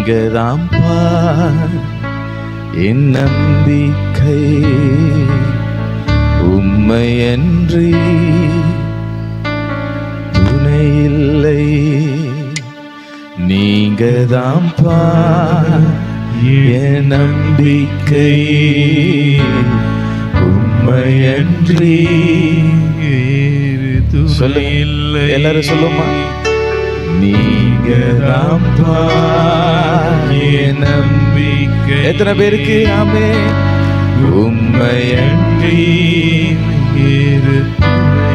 நீங்கதான்ப்பா என் நம்பிக்கை, உம்மையன்றி துணை இல்லை. நீங்கதான்ப்பா என் நம்பிக்கை, உம்மையன்றி துணை இல்லை. எல்லாரும் சொல்லுமா? நீங்கதான்ப்பா என் நம்பிக்கை. எத்தனை பேருக்கு ஆமே? உம்மையன்றி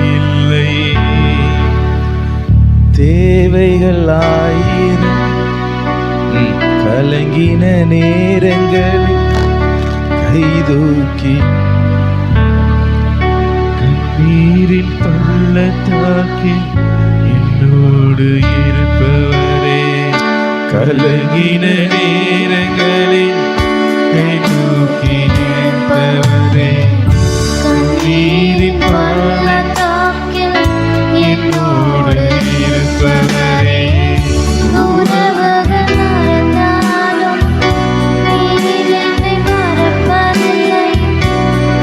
இல்லை. தேவைகள் ஆயிரம் கலங்கின நேரங்கள் கைதூக்கி கண்ணீரில் பள்ளத்தாக்கி என்னோடு இருப்பவரே, கலங்கின நேரங்களில் கைதூக்கி நிற்பவரே, கண்ணீரில் பள்ளத்தாக்கில் என்னோடு இருப்பவரே, உறவுகள் மறந்தாலும் நீர் என்னை மறப்பதில்லை,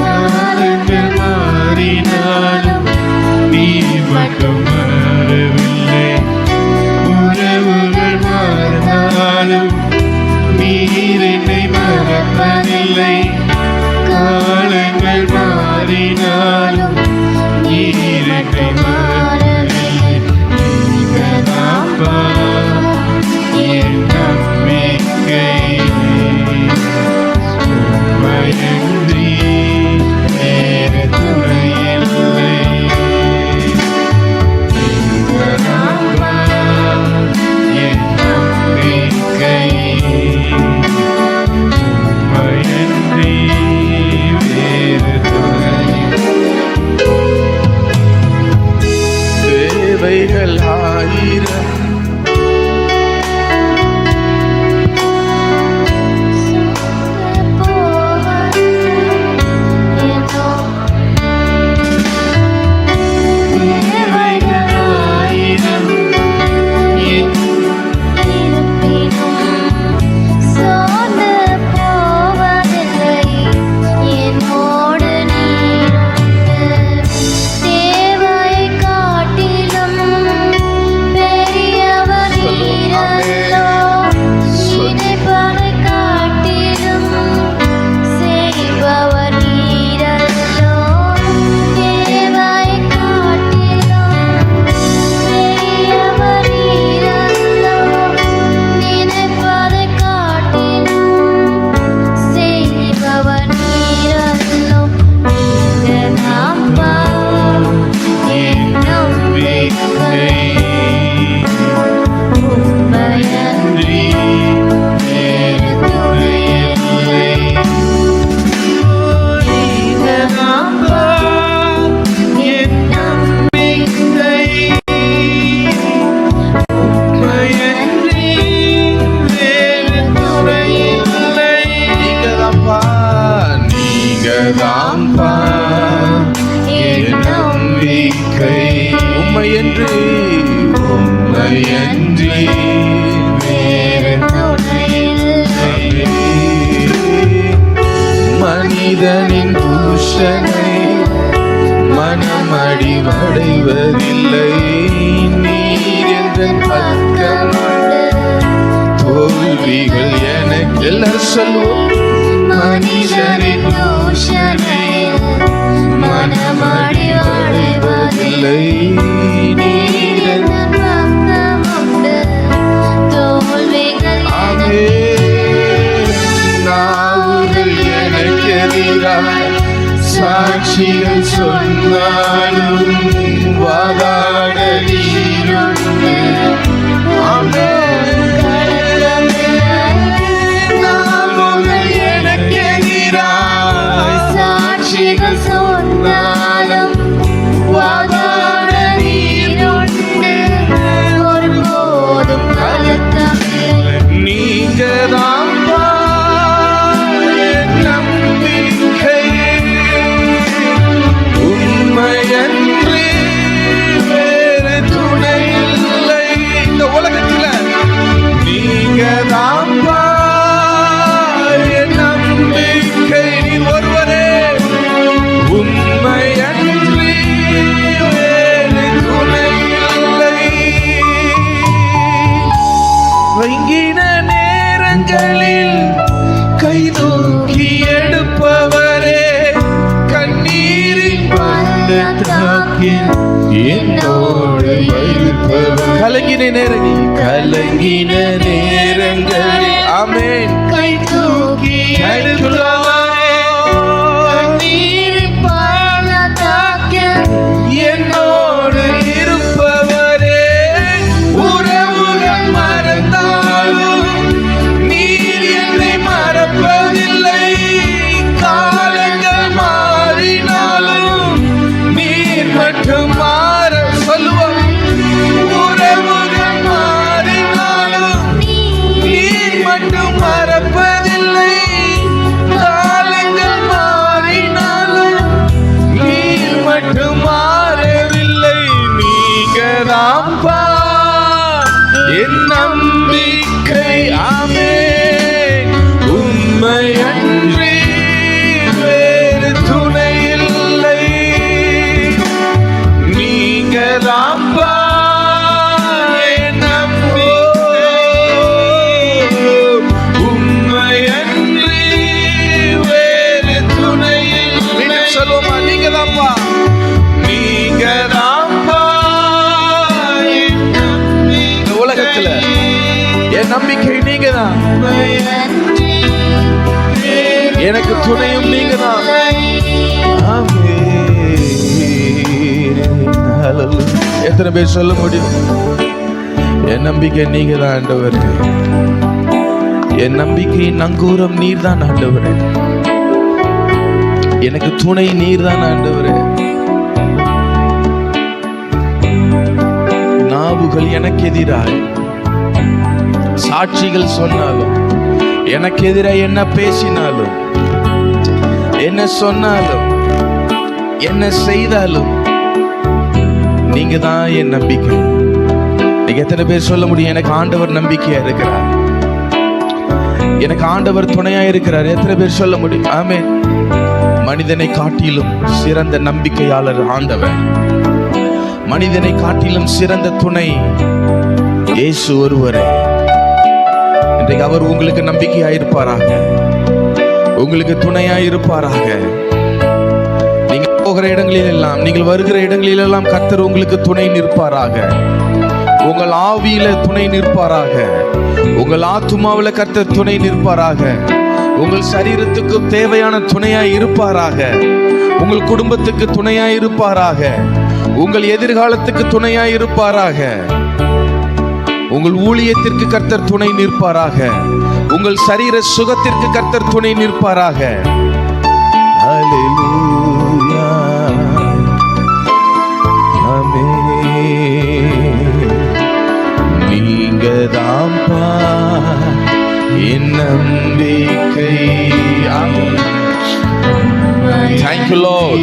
காலங்கள் மாறினாலும் நீர் மட்டும் மாறவில்லை, உறவுகள் மாறினாலும் நீர் என்னை மறப்பதில்லை, காலங்கள் மாறினாலும் நீர் என்னை மறப்பதில்லை. நீங்கதான்ப்பா என் நம்பிக்கை, உம்மையன்றி வேறு துணை இல்லை. நீங்கதான்ப்பா என் நம்பிக்கை, உம்மையன்றி வேறு துணை இல்லை. தேவைகள் ஆயிரம் உம்மையன்றி வேறு துணை இல்லை. மனிதனின் தூஷணை மனமடிவடைவதில்லை, நீர் எந்தன் பக்கம் தோல்விகள் எனக்கு. எல்லாரும் சொல்லுவோம். மனிதனின் தூஷணை மனமடிவடைவதில்லை, நீர் எந்தன் தோல்விகள். ஆமே. நாவுகள் எனக்கு எதிராக சாட்சிகள் சொன்னாலும் வாதாட நீருண்டு. ஆமே. நாவுகள் எனக்கு எதிராக சாட்சிகள் சொன்னாலும் வாதாட நீருண்டு. ஒருபோதும் கலக்கமில்லை. நீங்கதான் நம்பிக்கை, உம்மையன்றி வேறு துணை இல்லை. கலங்கின நேரங்களில் ஆமென் கை தூக்கி என்னோடு இருப்பவரே, உறவுகள் மறந்தாலும் நீர் என்னை மறப்பதில்லை. காலங்கள் மாறினாலும் நீர் மட்டும் மாற சொல்லுவோம். உறவுகள் மாறினாலும் நீர் மட்டும் மறப்பதில்லை. காலங்கள் மாறினாலும் நீர் மட்டும் மாறவில்லை. நீங்கதான்பா என் நம்பிக்கை. ஆமென். உம்மையன்றி வேறு துணை இல்லை. நீங்கதான்பா என் நம்பிக்கை. உம்மையன்றி வேறு துணை இல்லை. சொல்லுவோமா? நீங்கதான்பா, நீங்கதான்பா இந்த உலகத்துல என் நம்பிக்கை. நீங்கதான் எனக்கு துணையும். நீங்கதான். ஆமென். ஹல்லேலூயா. எத்தனை பேர் சொல்ல முடியும்? என் நம்பிக்கை நீங்கதான் ஆண்டவரே. என் நம்பிக்கை நங்கூரம் நீர்தான் ஆண்டவரே. எனக்கு துணை நீர்தான் ஆண்டவரே. நாவுகள் எனக்கு எதிராய் சாட்சிகள் சொன்னாலும், எனக்கு எதிராக என்ன பேசினாலும், என்ன சொன்னாலும், என்ன செய்தாலும், நீங்க தான் என் நம்பிக்கை. நீங்க எத்தனை பேர் சொல்ல முடியும்? எனக்கு ஆண்டவர் நம்பிக்கையா இருக்கிறார், எனக்கு ஆண்டவர் துணையா இருக்கிறார். எத்தனை பேர் சொல்ல முடியும்? ஆமென். மனிதனை காட்டிலும் சிறந்த நம்பிக்கையாளர் ஆண்டவர். மனிதனை காட்டிலும் சிறந்த துணை இயேசு ஒருவரே. இன்றைக்கு அவர் உங்களுக்கு நம்பிக்கையாயிருப்பாராக, உங்களுக்கு துணையாயிருப்பாராக. நீங்க போகிற இடங்களில் எல்லாம், நீங்கள் வருகிற இடங்களில் எல்லாம் கர்த்தர் உங்களுக்கு துணை நிற்பாராக. உங்கள் ஆவியில துணை நிற்பாராக. உங்கள் ஆத்துமாவில கர்த்தர் துணை நிற்பாராக. உங்கள் சரீரத்துக்கு தேவையான துணையாய் இருப்பாராக. உங்கள் குடும்பத்துக்கு துணையாய் இருப்பாராக. உங்கள் எதிர்காலத்துக்கு துணையாய் இருப்பாராக. உங்கள் ஊழியத்திற்கு கர்த்தர் துணை நிற்பாராக. உங்கள் சரீர சுகத்திற்கு கர்த்தர் துணை நிற்பாராக. ஹல்லேலூயா. ஆமென். நீங்கதான்பா என் நம்பிக்கை. Thank you Lord.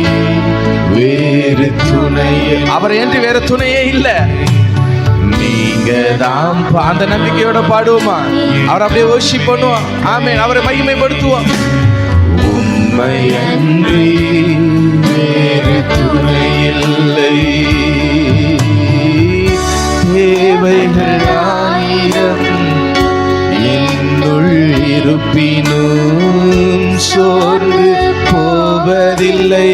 வேறு துணையே, அவர் என்று வேறு துணையே இல்லை. நீங்க தான். அந்த நம்பிக்கையோட பாடுவோமா? அவர் அப்படியே worship பண்ணுவோம். ஆமென். அவரை மகிமைப்படுத்துவோம். உம்மையன்றி வேறு துணை இல்லை. தேவைகள் ஆயிரம் என்னுள் இருப்பினும் சோர்ந்து போவதில்லை.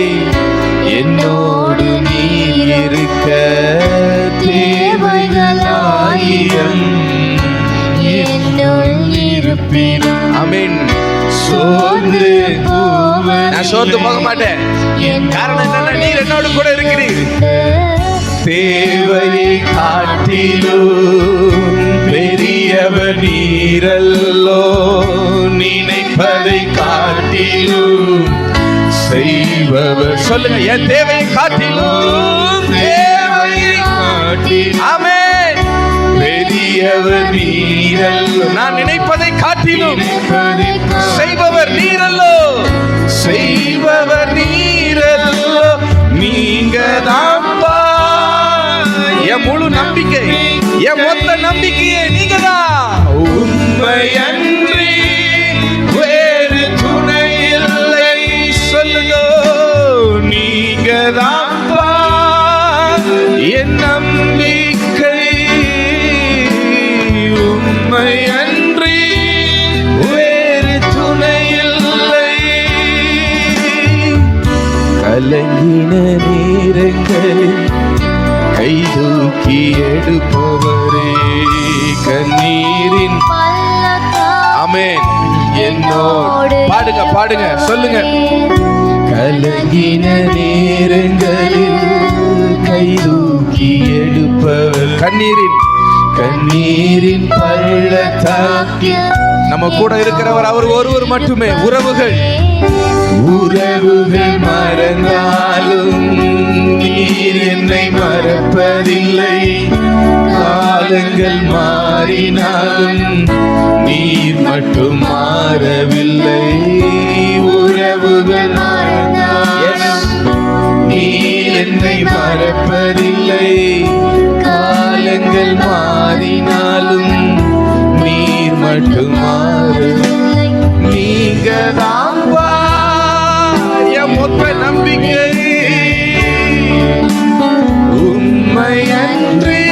என்னோடு நீ இருக்க தேவைகள் ஆயிரம் என்னுள் இருப்பினும். ஆமென். சோர்ந்து நான் சோர்ந்து போக மாட்டேன். காரணம் என்னன்னா, நீர் என்னோடு கூட இருக்கிறீர். தேவையை காட்டிலும் பெரியவர் நீரல்லோ. நினைப்பதை காட்டிலும் செய்பவர். சொல்லுங்க, என் தேவையை காட்டிலும், தேவையை காட்டிலும். ஆமென். பெரியவர் நீரல்லோ. நான் நினைப்பதை காட்டிலும் செய்பவர் நீரல்லோ. செய்பவர் நீரல்லோ. நீங்க தான்ப்பா என் முழு நம்பிக்கை, என் மொத்த நம்பிக்கையே நீங்க தான். உண்மையன்றி வேறு துணை இல்லை. சொல்லுங்க, நீங்க தான்ப்பா என் நம்பிக்கை. உண்மையன்றி வேறு துணை இல்லை. கலங்கின நேரங்களில் கை தூக்கி எடுப்பவரே, பாடுங்க, சொல்லுங்க. கலங்கின நேரங்களில் கை தூக்கி எடுப்பவர், கண்ணீரின் பள்ளத்தாக்கில் நம்ம கூட இருக்கிறவர் அவர் ஒருவர் மட்டுமே. உறவுகள் மறந்தாலும் நீர் என்னை மறப்பதில்லை. காலங்கள் மாறினாலும் நீர் மட்டும் மாறவில்லை. உறவுகள் மறந்தாலும் நீர் என்னை மறப்பதில்லை. காலங்கள் மாறினாலும் நீர் மட்டும் மாறவில்லை. நீங்க தான் மொத்த நம்பிக்கை, உண்மை அன்றி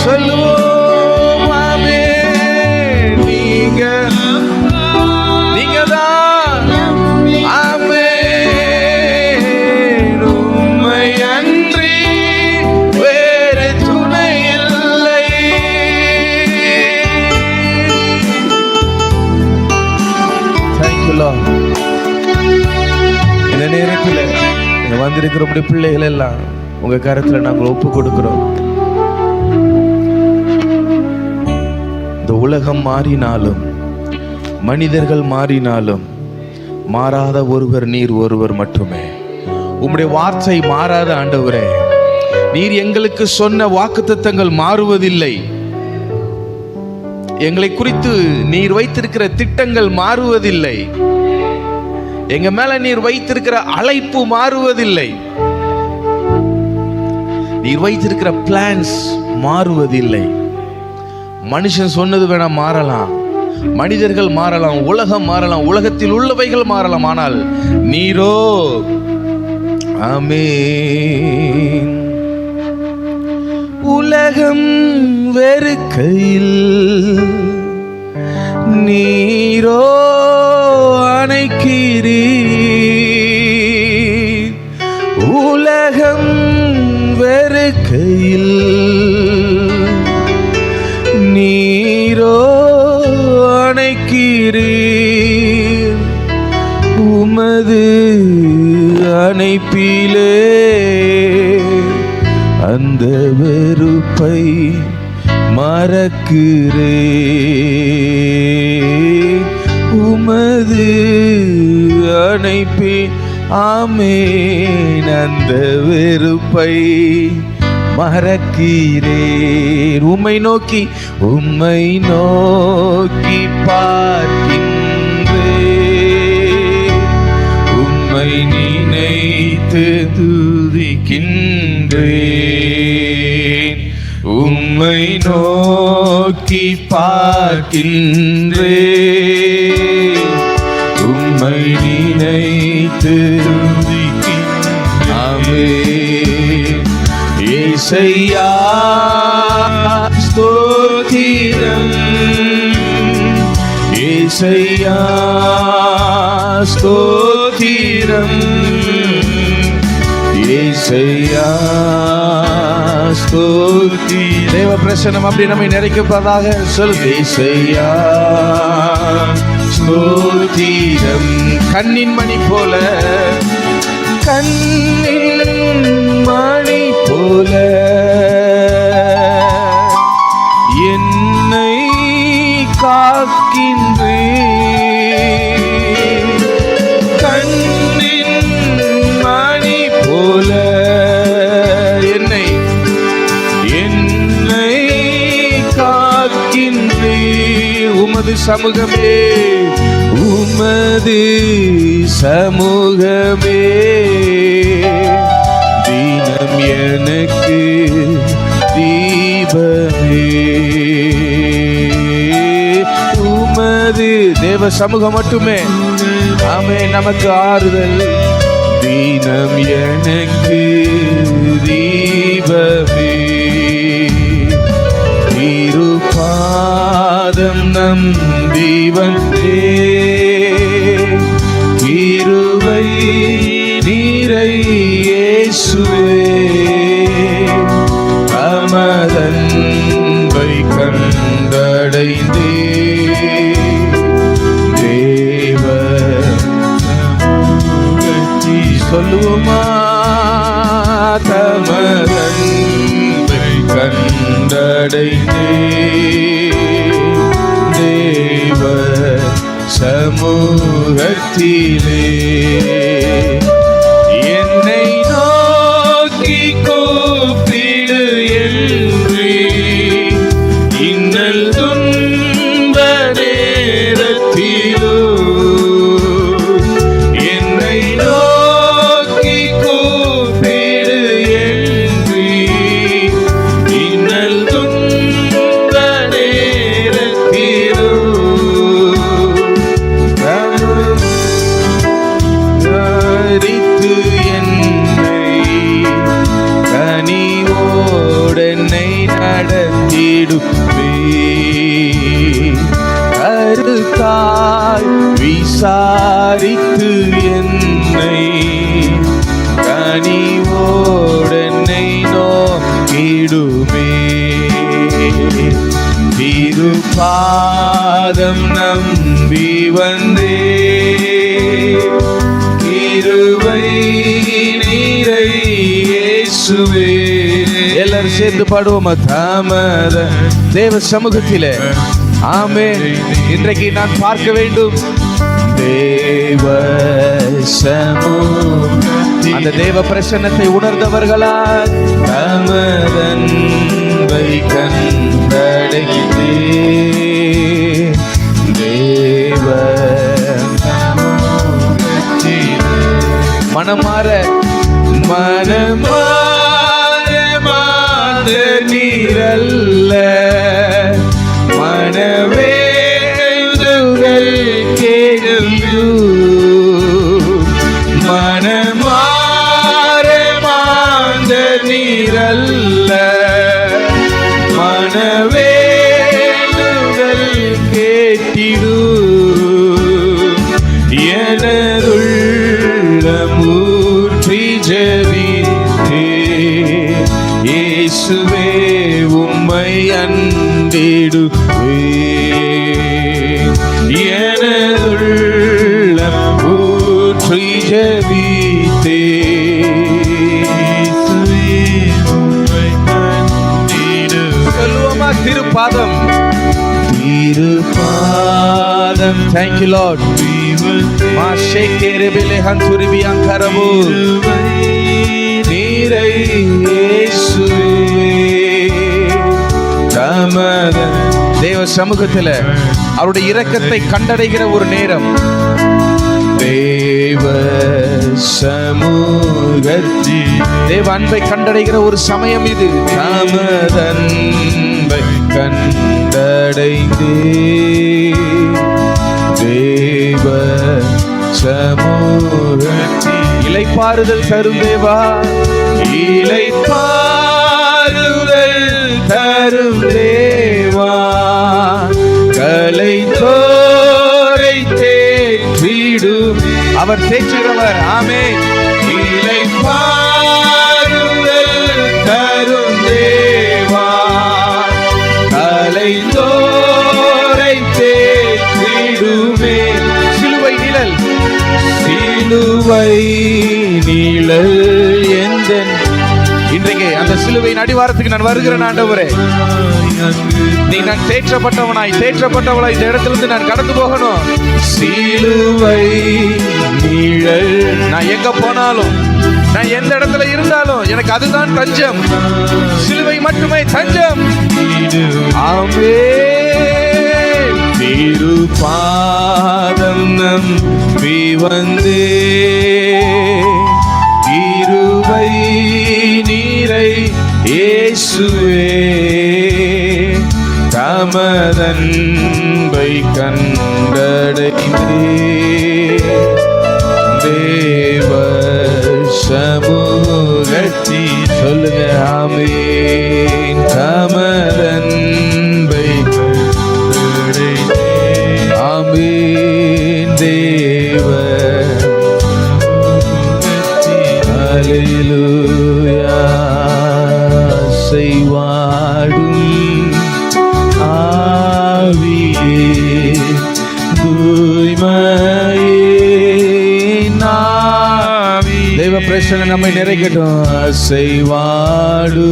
சொல்லுவோம். ஆமென். நீங்க தான். ஆமென். உண்மை அன்றி வேறு துணை இல்லை. Thank you Lord. இந்த நேரத்தில் வந்திருக்கிற பிள்ளைகள் எல்லாம் உங்க கருத்துல நாங்கள் ஒப்பு கொடுக்கிறோம். இந்த உலகம் மாறினாலும் மனிதர்கள் மாறினாலும் மாறாத ஒருவர் நீர் ஒருவர் மட்டுமே. உம்முடைய வார்த்தை மாறாத ஆண்டவரே. நீர் எங்களுக்கு சொன்ன வாக்குத்தத்தங்கள் மாறுவதில்லை. எங்களை குறித்து நீர் வைத்திருக்கிற திட்டங்கள் மாறுவதில்லை. எங்க மேல நீர் வைத்திருக்கிற அழைப்பு மாறுவதில்லை. நீர் வைத்திருக்கிற பிளான்ஸ் மாறுவதில்லை. மனுஷன் சொன்னது வேணா மாறலாம், மனிதர்கள் மாறலாம், உலகம் மாறலாம், உலகத்தில் உள்ளவைகள் மாறலாம், ஆனால் நீரோ ஆமென். உலகம் வெறுக்கையில் நீரோ அணைக்கிறீர். உலகம் வெறுக்கையில் நீரோ அணைக்கிறீர். உமது அணைப்பிலே அந்த வெறுப்பை மறக்கிறேன். உமது அணைப்பே ஆமென். அந்த வெறுப்பை மறக்கிறேன். உம்மை நோக்கி பார்க்கின்றேன். உம்மை நினைத்து துதிக்கின்றேன். உம்மை நோக்கி பார்க்கின்றேன். உம்மை நினைத்து ஆமென். இயேசையா ஸ்தோத்திரம். இயேசையா ஸ்தோத்திரம். இயேசையா ஸ்தோத்திரம். தேவ பிரசன்னம் அப்படி நம்மை நிறைக்கப்பதாக சொல். இயேசையா ஸ்தோத்திரம். கண்ணின் மணி போல, கண்ணின் மணி போல என்னை காக்கின்றேன். கண்ணின் மணி போல என்னை காக்கின்றேன். உமது சமூகமே, உமது சமூகமே தினம் எனக்கு தீபமே. உமது தேவ சமூகம் மட்டுமே ஆமென் நமக்கு ஆறுதல். தினம் எனக்கு தீபமே. திருப்பாதம் நம்பி வந்தே. கிருபை நீரை இயேசுவே. தமதன்பை கண்டடைந்தே. சொல்லுவோமா? தமதன்பை கண்டடைந்தே தேவ சமூகத்திலே என்னை நோக்கி கூப்பிடு என்று இன்னல் துன்ப நேரத்திலோ என்னை நோக்கி கூப்பிடு என்று இன்னல் துன்ப நேரத்திலோ தரித்து என்னை கனிவோடென்னை நடத்திடுவே கருத்தாய் விசாரித்து என்னை கனிவோடென்னை நோக்கிடுமே திருப்பாதம் நம்பி வந்தே கிருபை நீரை இயேசுவே. எல்லாரும் சேர்ந்து பாடுவோமா? தாமத தேவ சமூகத்திலே. ஆமென். இன்றைக்கு நான் பார்க்க வேண்டும் தேவ சமூகத்தில் அந்த தேவ பிரசன்னத்தை உணர்ந்தவர்களா தமதன்பை கண்டடைந்தே தேவ மனமாற நீரல்ல மனவேதுகள் கேடு மனமாற மாந்த நீரல்ல மனவேதுகள் கேட்டிடு எனதுள்ளமூற்றி ஜெபித்தே இயேசுவே உம்மை அண்டிடுவே எனதுள்ளமூற்றி ஜெபித்தே இயேசுவே உம்மை அண்டிடுவே. சொல்லுவோமா? திருப்பாதம் திருப்பாதம். Thank you Lord. மாஷேகேரபிலே ஹந்துரிபி அங்கரபு நீரை இயேசுவே. தமத தேவ சமூகத்தில் அவருடைய இரக்கத்தை கண்டடைகிற ஒரு நேரம். தேவ சமூகத்தில் தேவ அன்பை கண்டடைகிற ஒரு சமயம் இது. தமதன்பை கண்டடைந்தே தேவ சமூகத்தில் இளைப்பாறுதல் தரும் தேவா இளைப்பாறுதல் தரும் தேவா கலை தோரை தேற்றிடும் அவர் தேற்றுகிறவர். ஆமென். இளைப்பாறுதல் தரும் தேவா கலை தோரை தேற்றிடுமே. சிலுவை நிழல் சிலுவை நிழல் எந்த இன்றைக்கு அந்த சிலுவையின் அடிவாரத்துக்கு நான் வருகிறேன் ஆண்டவரே. நீ நான் தேற்றப்பட்டவளாய் இந்த இடத்திலிருந்து நான் கடந்து போகணும். சிலுவை நிழல் நான் எங்க போனாலும் நான் எந்த இடத்துல இருந்தாலும் எனக்கு அதுதான் தஞ்சம். சிலுவை மட்டுமே தஞ்சம். ஆமென். திருப்பாதம் நம்பி வந்தே கிருபை நீரை இயேசுவே தமதன்பை கண்டடைந்தே தேவ சமூகத்தில் சொல்லுங்க. ஆமென். தமதன்பை கண்டடைந்தே. ஆமென். தேவ அல்லேலூயா செய்வாடும் ஆவியே தூய்மையே நாவி. தேவ பிரசன்னம் நம்மை நிறைக்கட்டும். அசைவாடு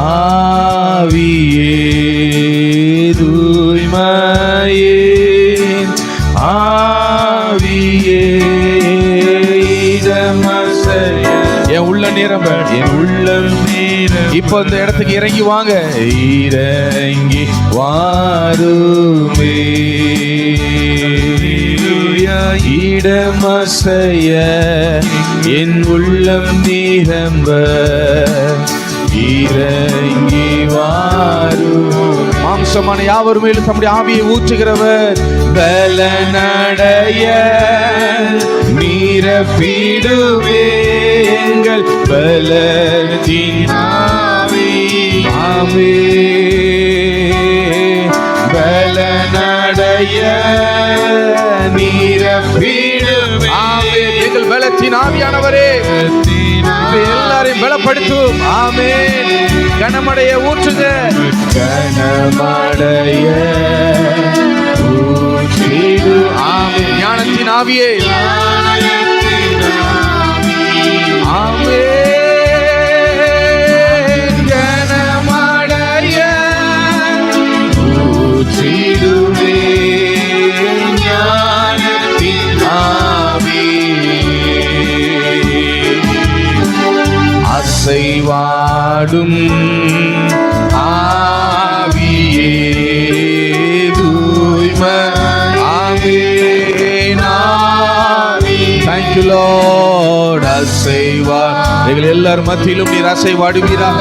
ஆவியே தூய்மையே ஆவியே இடமசைய என் உள்ள நிரம்ப என் உள்ளம் நீரம். இப்போ இந்த இடத்துக்கு இறங்கி வாங்க. இறங்கி வாருமே இடமசைய என் உள்ளம் நிரம்ப இறங்கி வாரும். மாம்சமான யாவர் மேலும் தம்முடைய ஆவியை ஊற்றுகிறவர் பலனடைய நிரப்பிடுவே எங்கள் பலத்தின் ஆவி. ஆமே பலனடைய நிரப்பிடுவே எங்கள் பலத்தின் ஆவியானவரே எல்லாரையும் பலப்படுத்தும். ஆமென். கனமடைய ஊற்றுங்க. கனமடைய ஊற்றிடு. ஆமென். ஞானத்தின் ஆவியே ஆமென். கனமடைய ஊற்றிடுவே ஞானத்தின் ஆவி. அசைவாடும் ஆவியே தூய்மை ஆமென் ஆவி. Thank you Lord. அசைவாடு எங்கள் எல்லாரும் மத்தியிலும் நீர் அசைவாடுவீராக.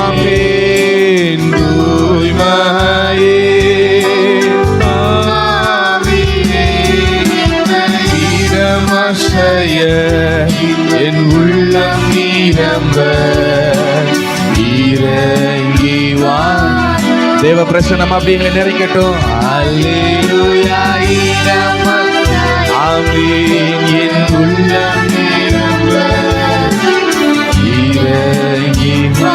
ஆமென். தூய்மையே இடமசைய என் உள்ளம் நிரம்ப இறங்கி வா. தேவ பிரசன்னம் அப்படி எங்களை நிறைக்கட்டும். அல்லேலூயா இடமசைய ஆமென் என் உள்ளம் நிரம்ப இறங்கி வா.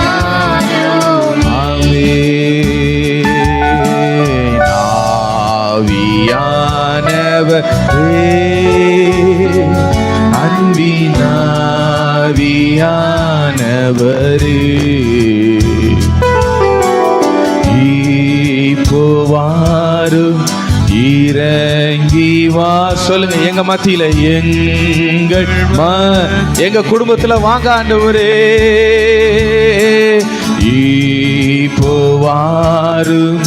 ஆமென். ஆவியானவரே அன்பினாவியானவரே இப்போ வாரும் இறங்கி வா. சொல்லுங்க எங்க மத்தியில எங்க குடும்பத்துல வாங்க ஆண்டவரே. இப்போ வாரும்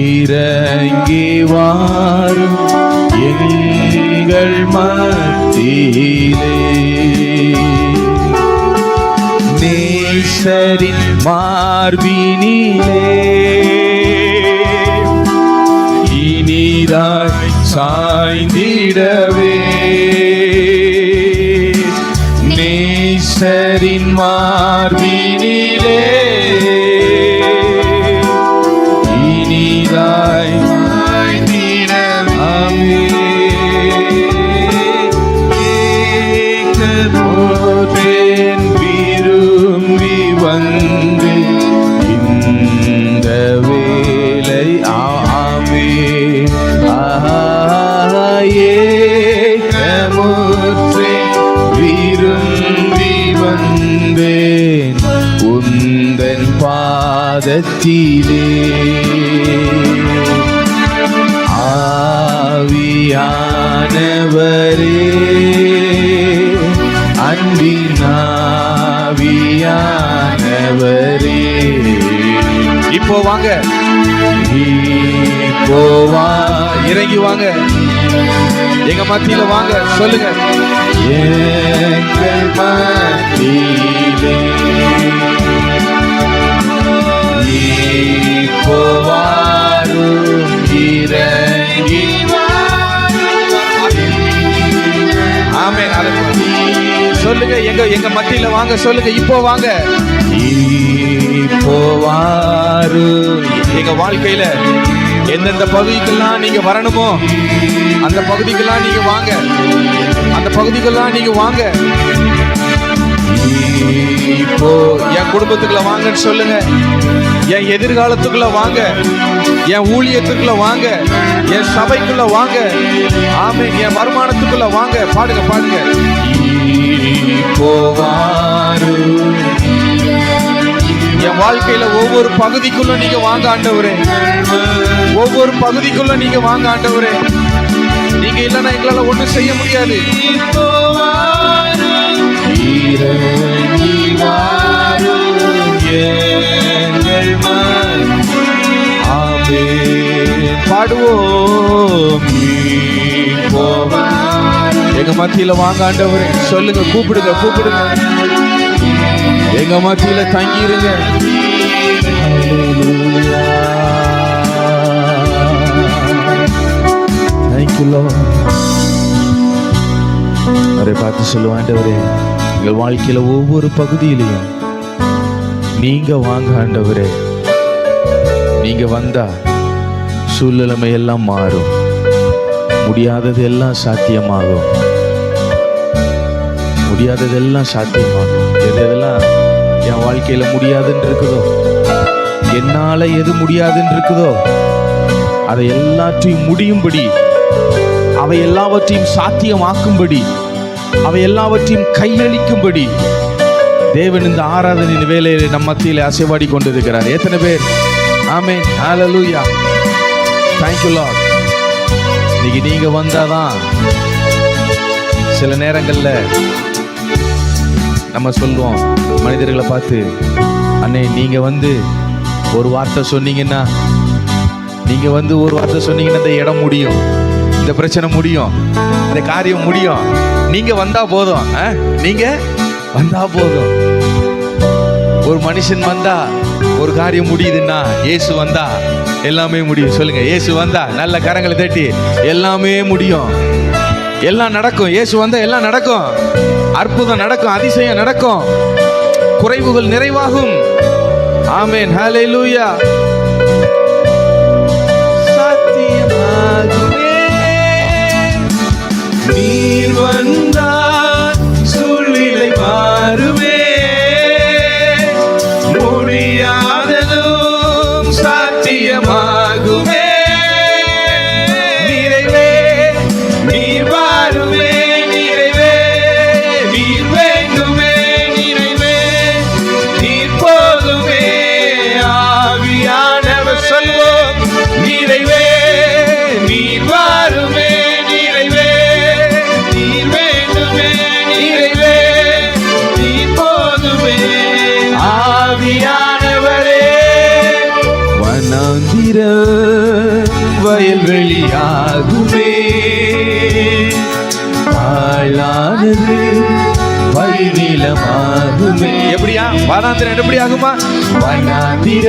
இறங்கி வாரும் எங்கள் மத்தியிலே. நேசரின் மார்பினிலே இனிதாய் சாய்ந்திடவே. நேசரின் மார்பினிலே இனிதாய் சாய்ந்திடவே. ஏகபோதேன் விரும்பி வந்து இந்த வேலை ஆமே ஏகமுற்றே விரும்பி வந்தேன் உந்தன் பாதத்திலே. ஆவியானவரே அன்பினாவியானவரே இப்போ வாங்க. இப்போ வா இறங்கி வாங்க. எங்க மத்தியில வாங்க. சொல்லுங்க எங்கள் மத்தியிலே இப்போ வாரும் இறங்கி ஆமென். சொல்லுங்க எங்க மத்தியில வாங்க. சொல்லுங்க இப்போ வாங்க. இப்போ வாரு. எங்க வாழ்க்கையில எந்தெந்த பகுதிக்கெல்லாம் நீங்க வரணுமோ அந்த பகுதிக்கெல்லாம் நீங்க வாங்க. அந்த பகுதிக்கெல்லாம் நீங்க வாங்க. இப்போ என் குடும்பத்துக்குள்ள வாங்கன்னு சொல்லுங்க. என் எதிர்காலத்துக்குள்ள வாங்க, என் ஊழியத்துக்குள்ள வாங்க, என் சபைக்குள்ள வாங்க. ஆமென். என் வருமானத்துக்குள்ள வாங்க. பாடுங்க பாடுங்க. என் வாழ்க்கையில ஒவ்வொரு பகுதிக்குள்ள நீங்க வாங்க ஆண்டவரே. ஒவ்வொரு பகுதிக்குள்ள நீங்க வாங்க ஆண்டவரே. நீங்க இல்லைன்னா எங்களால ஒண்ணும் செய்ய முடியாது. பாடுவோம். எங்க மத்தியில வாங்க ஆண்டவரே. சொல்லுங்க, கூப்பிடுங்க கூப்பிடுங்க. எங்க மத்தியில தங்கிருங்க. Thank you Lord. அவரை பார்த்து சொல்லுவோம், ஆண்டவரே எங்கள் வாழ்க்கையில ஒவ்வொரு பகுதியிலையும் நீங்க வாங்க ஆண்டவரே. நீங்க வந்தா சூழ்நிலைமை எல்லாம் மாறும், முடியாதது எல்லாம் சாத்தியமாகும். முடியாதது எல்லாம் சாத்தியமாகும். எதெல்லாம் என் வாழ்க்கையில முடியாதுன்னு இருக்குதோ, என்னால எது முடியாதுன்னு இருக்குதோ அதை எல்லாத்தையும் முடியும்படி, அவை எல்லாவற்றையும் சாத்தியமாக்கும்படி, அவை எல்லாவற்றையும் கையளிக்கும்படி தேவன் இந்த ஆராதனையின் வேலையில நம் மத்தியில அசைவாடி கொண்டிருக்கிறார். எத்தனை பேர் ஆமென், ஹல்லேலூயா, thank you Lord. இன்னைக்கு நீங்க வந்தாதான் சில நேரங்கள்ல நம்ம சொல்லுவோம் மனிதர்களை பார்த்து, அண்ணே நீங்க வந்து ஒரு வார்த்தை சொன்னீங்கன்னா, நீங்க வந்து ஒரு வார்த்தை சொன்னீங்கன்னா இந்த இடம் முடியும், இந்த பிரச்சனை முடியும், இந்த காரியம் முடியும். நீங்க வந்தா போதும், நீங்க வந்தா போதும். ஒரு மனுஷன் வந்தா ஒரு காரியம் முடியுதுன்னா, இயேசு வந்தா எல்லாமே முடியும். சொல்லுங்க, இயேசு வந்தா நல்ல கரங்களை தட்டி எல்லாமே முடியும், எல்லாம் நடக்கும். இயேசு வந்தா எல்லாம் நடக்கும், அற்புதம் நடக்கும், அதிசயம் நடக்கும், குறைவுகள் நிறைவாகும். ஆமென், ஹல்லேலூயா. சத்தியமாகுமே நீர் வந்தால் சூழ்நிலை மாறுமே, முடியாததும் சாத்தியமாகுமே. நிறைவே நீர் வாருமே, நிறைவே நீர் வேண்டுமே, நிறைவே நீர் போதுமே. ஆவியானவர் சொல்வோம், நிறைவே நீர் வாருமே, நிறைவே நீர் வேண்டுமே, நிறைவே நீர் போதுமே. ஆவியானவரே வனாந்திர வயல்வெளியாகுமே, ஆளானது வயல்நிலமாகுமே. எப்படியா வனாந்திரம் எப்படி ஆகுமா? வனாந்திர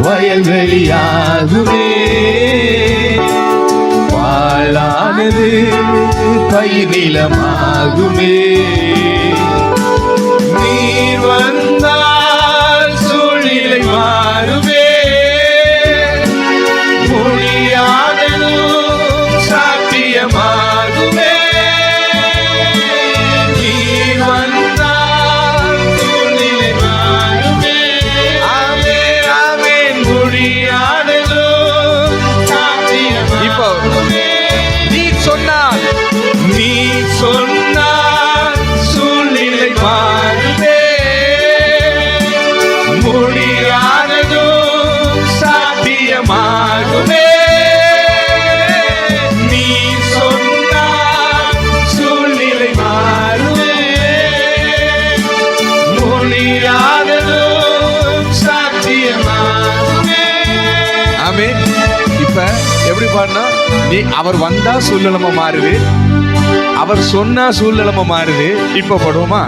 வயல்வெளியாகுமே, வாழானது பயிர்நிலமாகுமே. நீர் வந்தால் சூழ்நிலை மாறுமே, முடியாததும் சாத்தியமாகுமே. நீர் வந்தால் சூழ்நிலை மாறுமே. ஆமென், ஆமென். முடியாததும் சாத்தியமாகுமே. நீர் சொன்னால், நீர் சொன்னால் சூழ்நிலை மாறுமே, முடியாததும் சாத்தியமாகுமே. நீர் சொன்னால் சூழ்நிலை மாறுமே, முடியாததும் சாத்தியமாகுமே. ஆமென். இப்ப எப்படி பாடணும்? நீ அவர் வந்தா சூழ்நிலைமை மாறுது, அவர் சொன்னா சூழ்நிலைமை மாறுது. இப்ப படுவோமா?